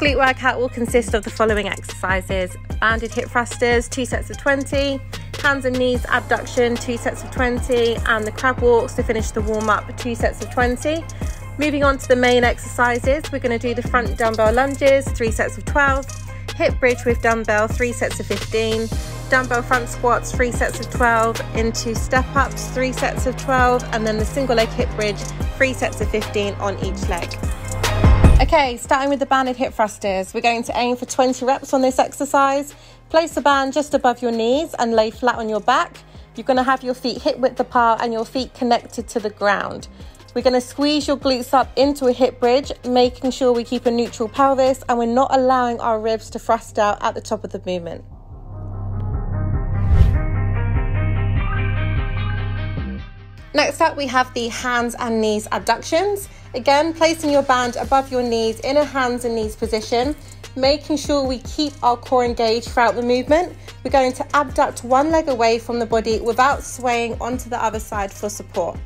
glute workout will consist of the following exercises: banded hip thrusters, 2 sets of 20, hands and knees abduction, 2 sets of 20, and the crab walks to finish the warm-up, 2 sets of 20. Moving on to the main exercises, we're going to do the front dumbbell lunges, 3 sets of 12, hip bridge with dumbbell, 3 sets of 15, dumbbell front squats, 3 sets of 12, into step ups, 3 sets of 12, and then the single leg hip bridge, 3 sets of 15 on each leg. Okay, starting with the banded hip thrusters, we're going to aim for 20 reps on this exercise. Place the band just above your knees and lay flat on your back. You're going to have your feet hip width apart and your feet connected to the ground. We're going to squeeze your glutes up into a hip bridge, making sure we keep a neutral pelvis and we're not allowing our ribs to thrust out at the top of the movement. Next up, we have the hands and knees abductions. Again, placing your band above your knees in a hands and knees position, making sure we keep our core engaged throughout the movement. We're going to abduct one leg away from the body without swaying onto the other side for support.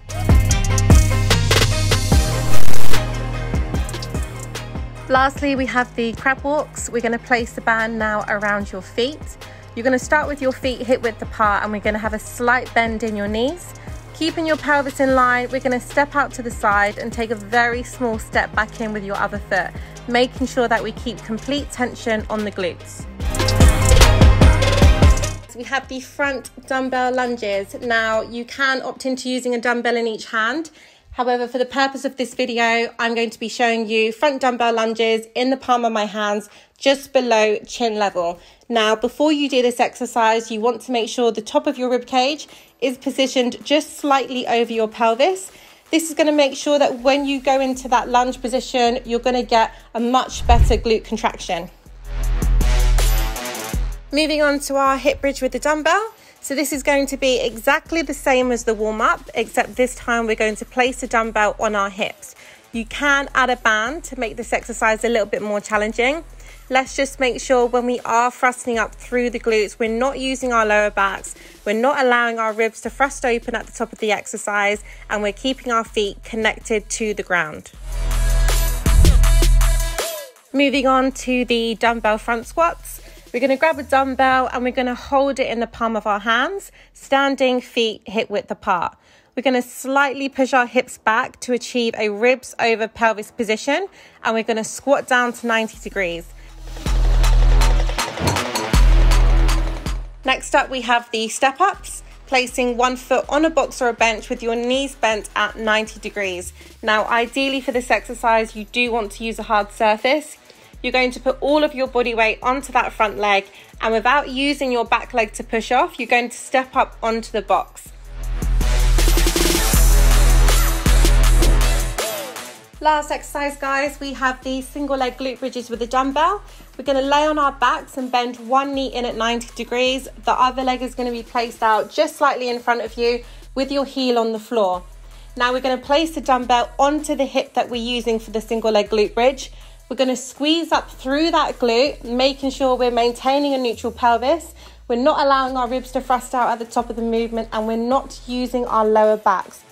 Lastly, we have the crab walks. We're going to place the band now around your feet. You're going to start with your feet hip width apart and we're going to have a slight bend in your knees. Keeping your pelvis in line, we're going to step out to the side and take a very small step back in with your other foot, making sure that we keep complete tension on the glutes. We have the front dumbbell lunges. Now, you can opt into using a dumbbell in each hand. However, for the purpose of this video, I'm going to be showing you front dumbbell lunges in the palm of my hands, just below chin level. Now, before you do this exercise, you want to make sure the top of your rib cage is positioned just slightly over your pelvis. This is going to make sure that when you go into that lunge position, you're going to get a much better glute contraction. Moving on to our hip bridge with the dumbbell. So this is going to be exactly the same as the warm-up, except this time we're going to place a dumbbell on our hips. You can add a band to make this exercise a little bit more challenging. Let's just make sure when we are thrusting up through the glutes, we're not using our lower backs, we're not allowing our ribs to thrust open at the top of the exercise, and we're keeping our feet connected to the ground. Moving on to the dumbbell front squats. We're going to grab a dumbbell and we're going to hold it in the palm of our hands, standing feet hip width apart. We're going to slightly push our hips back to achieve a ribs over pelvis position, and we're going to squat down to 90 degrees. Next up, we have the step ups, placing one foot on a box or a bench with your knees bent at 90 degrees. Now, ideally for this exercise, you do want to use a hard surface. You're going to put all of your body weight onto that front leg, and without using your back leg to push off, you're going to step up onto the box. Last exercise, guys, we have the single leg glute bridges with a dumbbell. We're going to lay on our backs and bend one knee in at 90 degrees. The other leg is going to be placed out just slightly in front of you with your heel on the floor. Now we're going to place the dumbbell onto the hip that we're using for the single leg glute bridge. We're going to squeeze up through that glute, making sure we're maintaining a neutral pelvis. We're not allowing our ribs to thrust out at the top of the movement, and we're not using our lower backs.